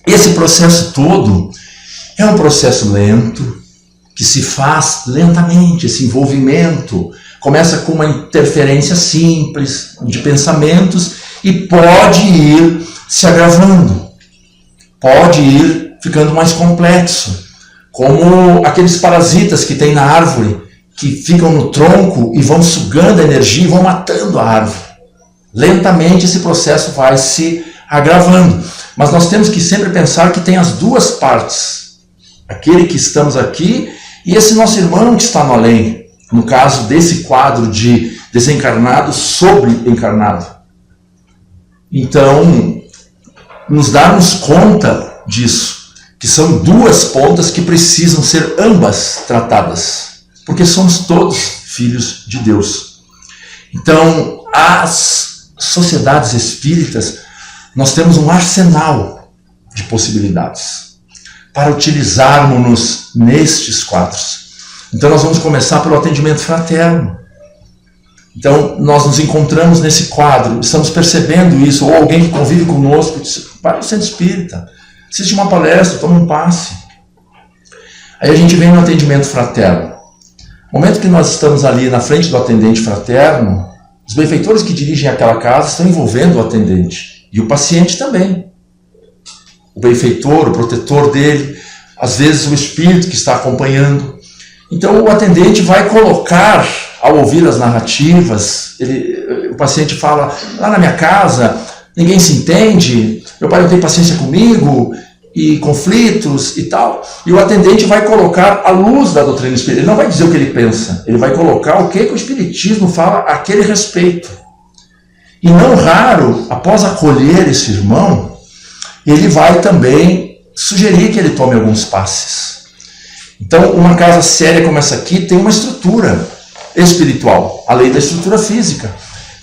esse processo todo é um processo lento, que se faz lentamente, esse envolvimento. Começa com uma interferência simples de pensamentos e pode ir se agravando. Pode ir ficando mais complexo. Como aqueles parasitas que tem na árvore, que ficam no tronco e vão sugando a energia e vão matando a árvore. Lentamente esse processo vai se agravando. Mas nós temos que sempre pensar que tem as duas partes. Aquele que estamos aqui e esse nosso irmão que está no além. no caso desse quadro de desencarnado sobre encarnado. Então, nos darmos conta disso, que são duas pontas que precisam ser ambas tratadas, porque somos todos filhos de Deus. Então, as sociedades espíritas, nós temos um arsenal de possibilidades para utilizarmos-nos nestes quadros. Então nós vamos começar pelo atendimento fraterno. Então nós nos encontramos nesse quadro, estamos percebendo isso, ou alguém que convive conosco diz: vai no centro espírita, assiste uma palestra, toma um passe. Aí a gente vem no atendimento fraterno. No momento que nós estamos ali na frente do atendente fraterno, os benfeitores que dirigem aquela casa estão envolvendo o atendente e o paciente também. O benfeitor, o protetor dele, às vezes o espírito que está acompanhando. Então o atendente vai colocar, ao ouvir as narrativas, o paciente fala: lá na minha casa ninguém se entende, meu pai não tem paciência comigo, e conflitos e tal. E o atendente vai colocar a luz da doutrina espírita. Ele não vai dizer o que ele pensa, ele vai colocar o que o espiritismo fala a aquele respeito. E não raro, após acolher esse irmão, ele vai também sugerir que ele tome alguns passes. Então, uma casa séria como essa aqui tem uma estrutura espiritual, além da estrutura física.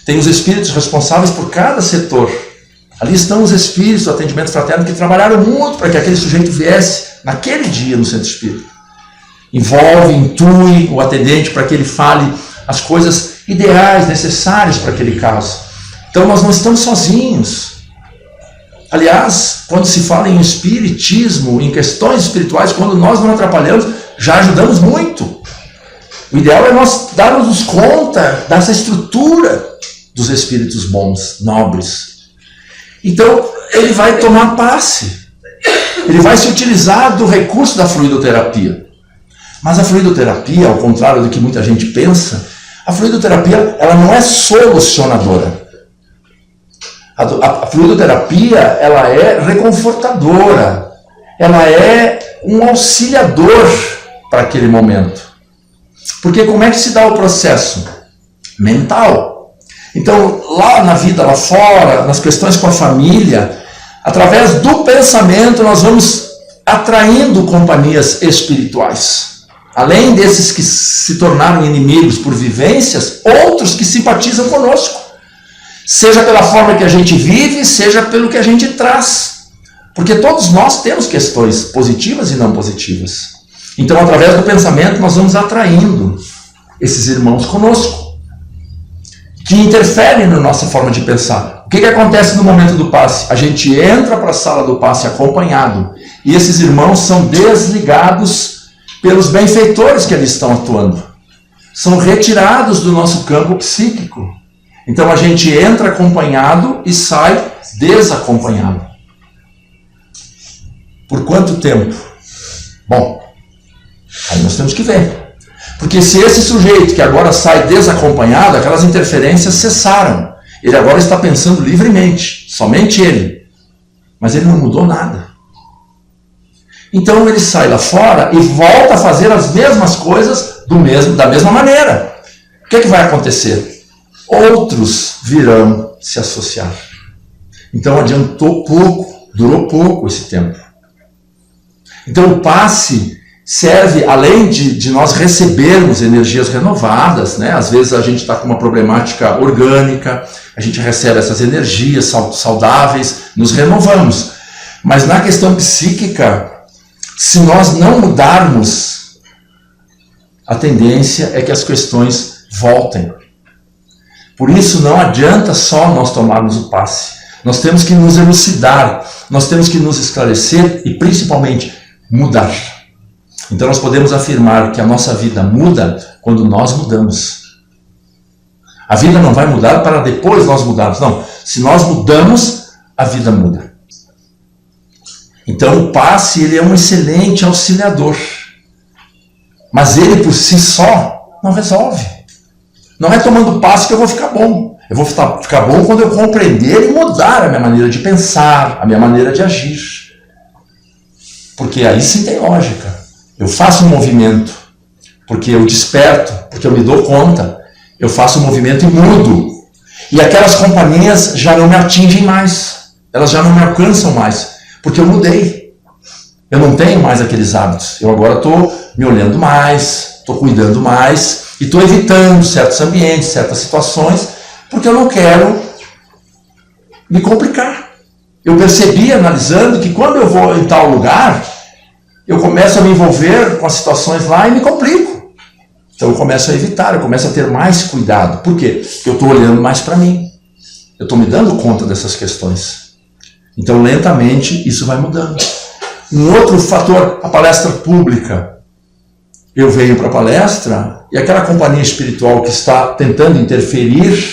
Tem os espíritos responsáveis por cada setor. Ali estão os espíritos do atendimento fraterno que trabalharam muito para que aquele sujeito viesse naquele dia no centro espírita. Envolve, intui o atendente para que ele fale as coisas ideais, necessárias para aquele caso. Então, nós não estamos sozinhos. Aliás, quando se fala em espiritismo, em questões espirituais, quando nós não atrapalhamos, já ajudamos muito. O ideal é nós darmos conta dessa estrutura dos espíritos bons, nobres. Então, ele vai tomar passe. Ele vai se utilizar do recurso da fluidoterapia. Mas a fluidoterapia, ao contrário do que muita gente pensa, a fluidoterapia ela não é solucionadora. A fluidoterapia, ela é reconfortadora, ela é um auxiliador para aquele momento. Porque como é que se dá o processo? Mental. Então, lá na vida, lá fora, nas questões com a família, através do pensamento, nós vamos atraindo companhias espirituais. Além desses que se tornaram inimigos por vivências, outros que simpatizam conosco. Seja pela forma que a gente vive, seja pelo que a gente traz. Porque todos nós temos questões positivas e não positivas. Então, através do pensamento, nós vamos atraindo esses irmãos conosco, que interferem na nossa forma de pensar. O que acontece no momento do passe? A gente entra para a sala do passe acompanhado, e esses irmãos são desligados pelos benfeitores que ali estão atuando. São retirados do nosso campo psíquico. Então a gente entra acompanhado e sai desacompanhado. Por quanto tempo? Bom, aí nós temos que ver. Porque se esse sujeito que agora sai desacompanhado, aquelas interferências cessaram. Ele agora está pensando livremente, somente ele. Mas ele não mudou nada. Então ele sai lá fora e volta a fazer as mesmas coisas da mesma maneira. O que vai acontecer? Outros virão se associar. Então adiantou pouco, durou pouco esse tempo. Então o passe serve, além de nós recebermos energias renovadas, né? Às vezes a gente está com uma problemática orgânica, a gente recebe essas energias saudáveis, nos renovamos. Mas na questão psíquica, se nós não mudarmos, a tendência é que as questões voltem. Por isso não adianta só nós tomarmos o passe. Nós temos que nos elucidar, nós temos que nos esclarecer e principalmente mudar. Então nós podemos afirmar que a nossa vida muda quando nós mudamos. A vida não vai mudar para depois nós mudarmos. Não, se nós mudamos, a vida muda. Então o passe ele é um excelente auxiliador. Mas ele por si só não resolve. Não é tomando passe que eu vou ficar bom. Eu vou ficar bom quando eu compreender e mudar a minha maneira de pensar, a minha maneira de agir. Porque aí sim tem lógica. Eu faço um movimento porque eu desperto, porque eu me dou conta, eu faço um movimento e mudo. E aquelas companhias já não me atingem mais, elas já não me alcançam mais, porque eu mudei. Eu não tenho mais aqueles hábitos, eu agora estou me olhando mais, estou cuidando mais, e estou evitando certos ambientes, certas situações, porque eu não quero me complicar. Eu percebi, analisando, que quando eu vou em tal lugar, eu começo a me envolver com as situações lá e me complico. Então eu começo a evitar, eu começo a ter mais cuidado. Por quê? Porque eu estou olhando mais para mim. Eu estou me dando conta dessas questões. Então lentamente isso vai mudando. Um outro fator, a palestra pública. Eu venho para a palestra e aquela companhia espiritual que está tentando interferir,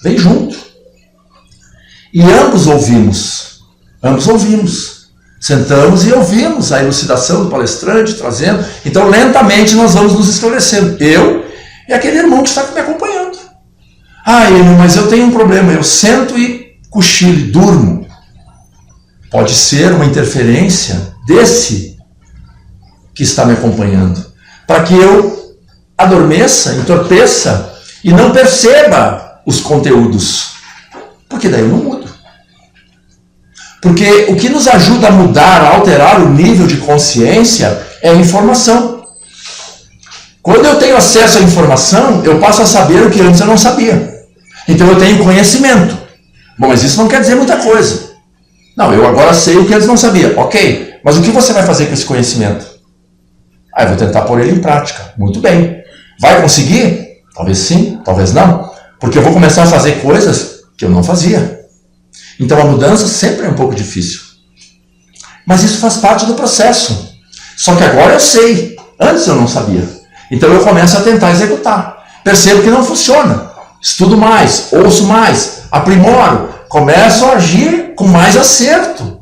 vem junto. E ambos ouvimos. Sentamos e ouvimos a elucidação do palestrante, trazendo. Então, lentamente, nós vamos nos esclarecendo. Eu e aquele irmão que está me acompanhando. Irmão, mas eu tenho um problema. Eu sento e cochilo e durmo. Pode ser uma interferência desse que está me acompanhando, para que eu adormeça, entorpeça e não perceba os conteúdos. Porque daí eu não mudo. Porque o que nos ajuda a mudar, a alterar o nível de consciência é a informação. Quando eu tenho acesso à informação, eu passo a saber o que antes eu não sabia. Então eu tenho conhecimento. Bom, mas isso não quer dizer muita coisa. Não, eu agora sei o que antes não sabia. Ok, mas o que você vai fazer com esse conhecimento? Eu vou tentar pôr ele em prática. Muito bem. Vai conseguir? Talvez sim, talvez não. Porque eu vou começar a fazer coisas que eu não fazia. Então a mudança sempre é um pouco difícil. Mas isso faz parte do processo. Só que agora eu sei. Antes eu não sabia. Então eu começo a tentar executar. Percebo que não funciona. Estudo mais, ouço mais, aprimoro. Começo a agir com mais acerto.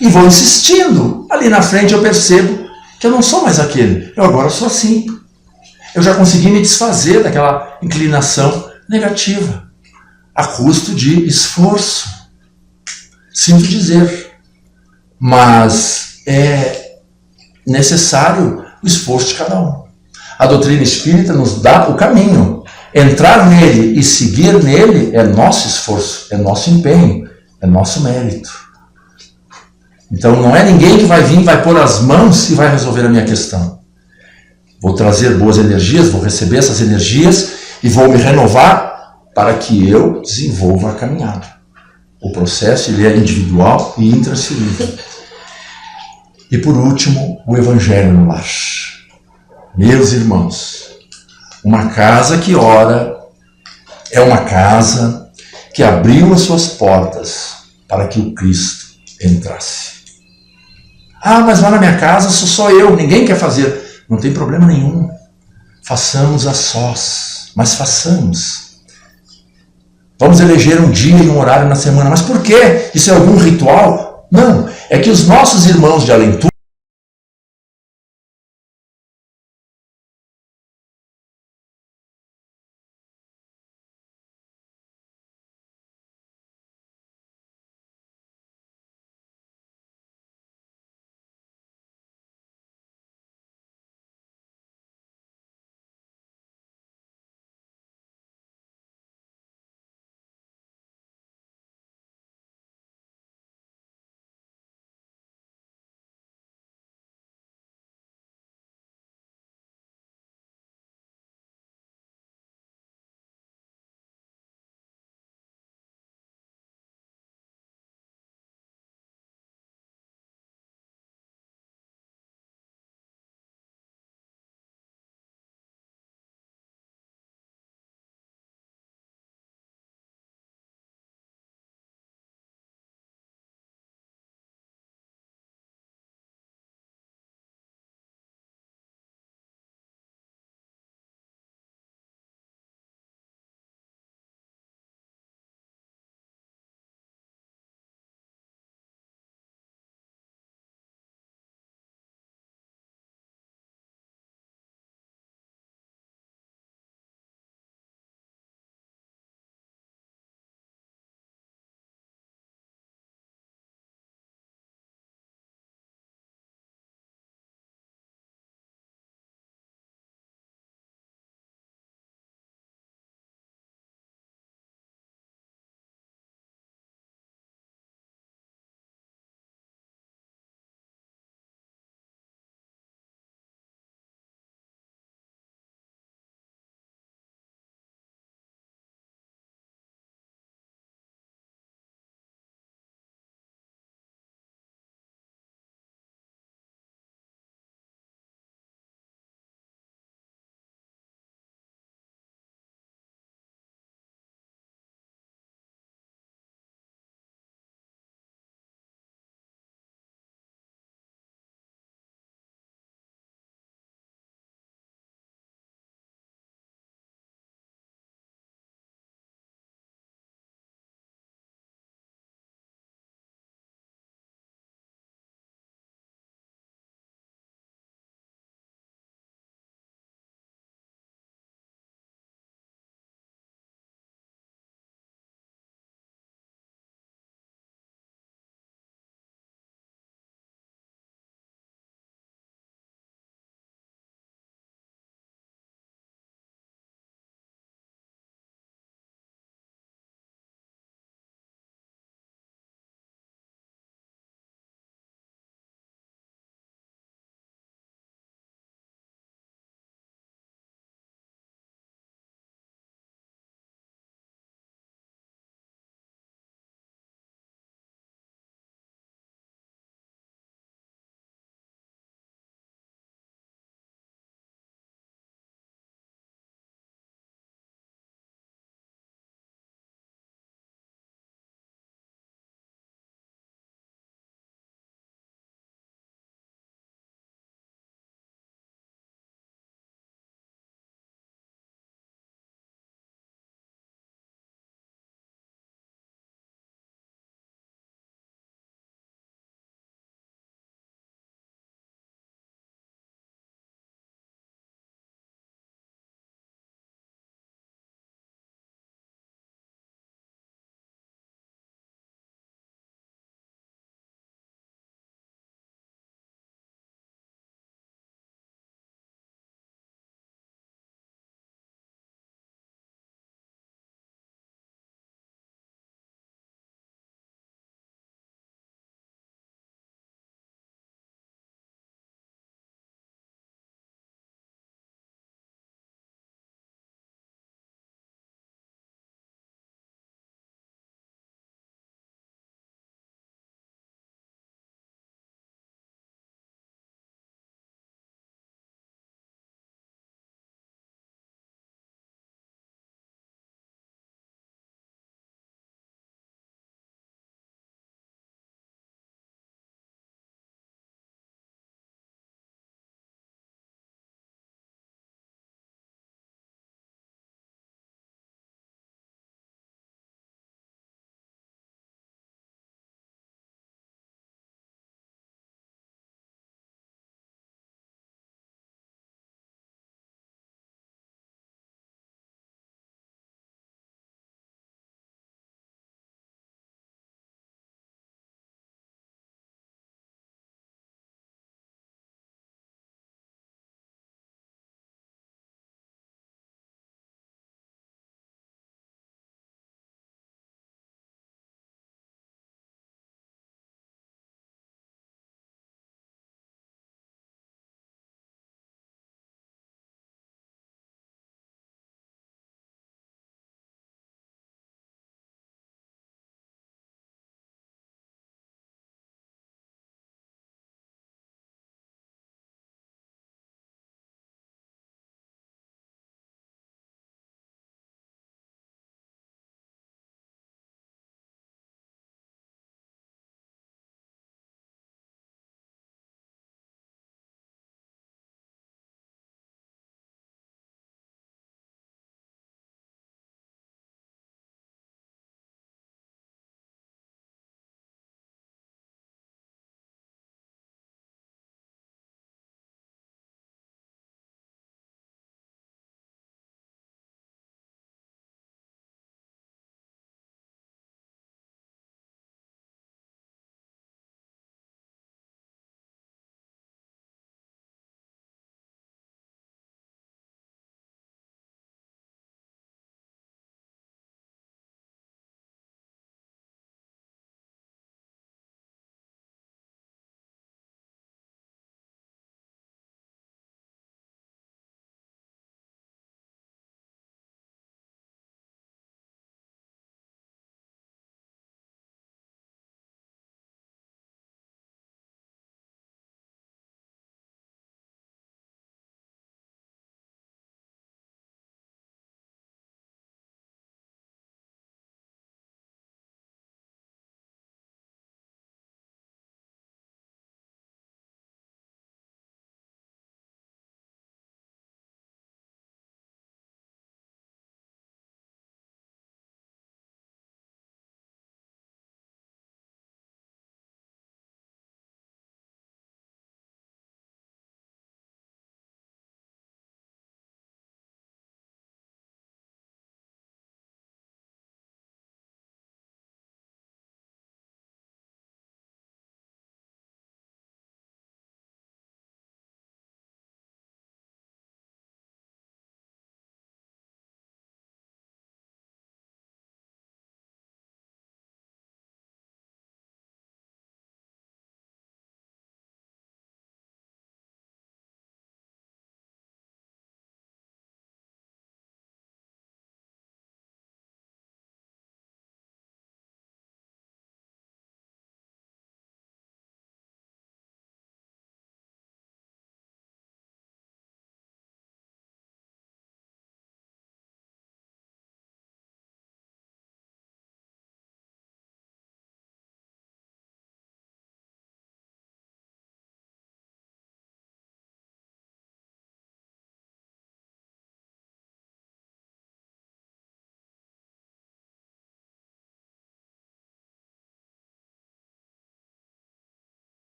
E vou insistindo. Ali na frente eu percebo que eu não sou mais aquele. Eu agora sou assim. Eu já consegui me desfazer daquela inclinação negativa. A custo de esforço. Sinto dizer. Mas é necessário o esforço de cada um. A doutrina espírita nos dá o caminho. Entrar nele e seguir nele é nosso esforço, é nosso empenho, é nosso mérito. Então não é ninguém que vai vir, vai pôr as mãos e vai resolver a minha questão. Vou trazer boas energias, vou receber essas energias e vou me renovar para que eu desenvolva a caminhada. O processo ele é individual e intransferível. E por último, o Evangelho no lar. Meus irmãos, uma casa que ora é uma casa que abriu as suas portas para que o Cristo entrasse. Mas lá na minha casa sou só eu, ninguém quer fazer. Não tem problema nenhum. Façamos a sós, mas façamos. Vamos eleger um dia e um horário na semana. Mas por quê? Isso é algum ritual? Não, é que os nossos irmãos de além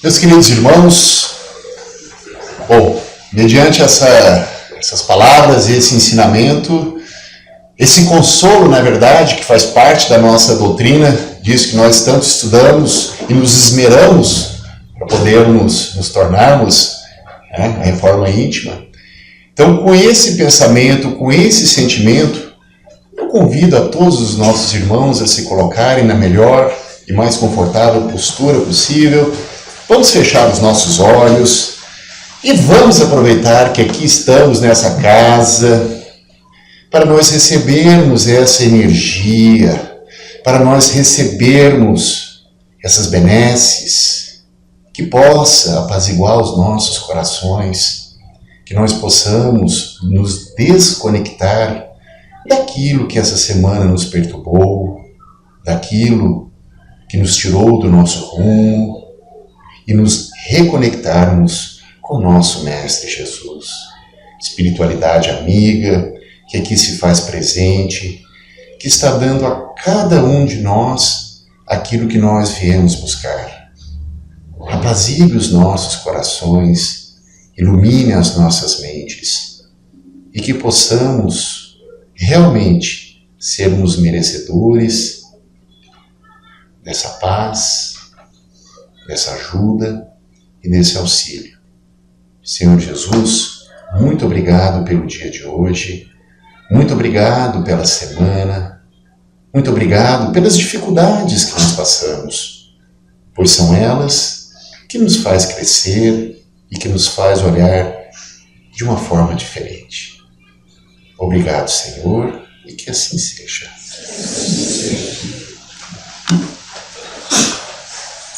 Meus queridos irmãos, bom, mediante essas palavras e esse ensinamento, esse consolo, na verdade, que faz parte da nossa doutrina, disso que nós tanto estudamos e nos esmeramos para podermos nos tornarmos a reforma íntima. Então, com esse pensamento, com esse sentimento, eu convido a todos os nossos irmãos a se colocarem na melhor e mais confortável postura possível. Vamos fechar os nossos olhos e vamos aproveitar que aqui estamos nessa casa para nós recebermos essa energia, para nós recebermos essas benesses, que possa apaziguar os nossos corações, que nós possamos nos desconectar daquilo que essa semana nos perturbou, daquilo que nos tirou do nosso rumo, e nos reconectarmos com o nosso Mestre Jesus. Espiritualidade amiga, que aqui se faz presente, que está dando a cada um de nós aquilo que nós viemos buscar. Apazigue os nossos corações, ilumine as nossas mentes, e que possamos realmente sermos merecedores dessa paz, dessa ajuda e desse auxílio. Senhor Jesus, muito obrigado pelo dia de hoje, muito obrigado pela semana, muito obrigado pelas dificuldades que nós passamos, pois são elas que nos faz crescer e que nos faz olhar de uma forma diferente. Obrigado, Senhor, e que assim seja.